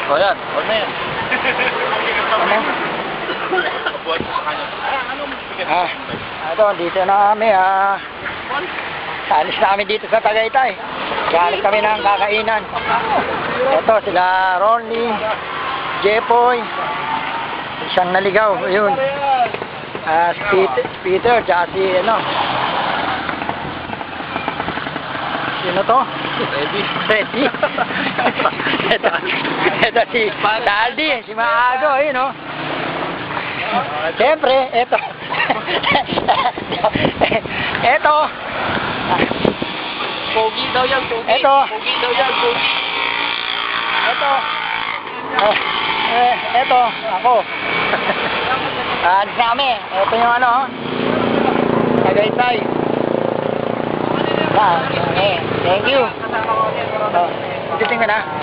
O yan, o na yan. Ano? Buwan sa kanya. Anong bigat? Ito, dito na kami, alis na kami dito sa Tagaytay. Galing kami ng kakainan. Ito, sila Ronnie, Jepoy, isang naligaw, yun. Si Peter, tsaka si, sino to? Ready? Ready? ito si Daldi, si Maago, yun, no? Siyempre, ito. Ito. Pogi daw yan, pogi. Ito. Pogi daw yan, pogi. Ito. Ito, ako. Alis na kami. Ito yung Tagaytay. Thank you. Ito, tingnan na.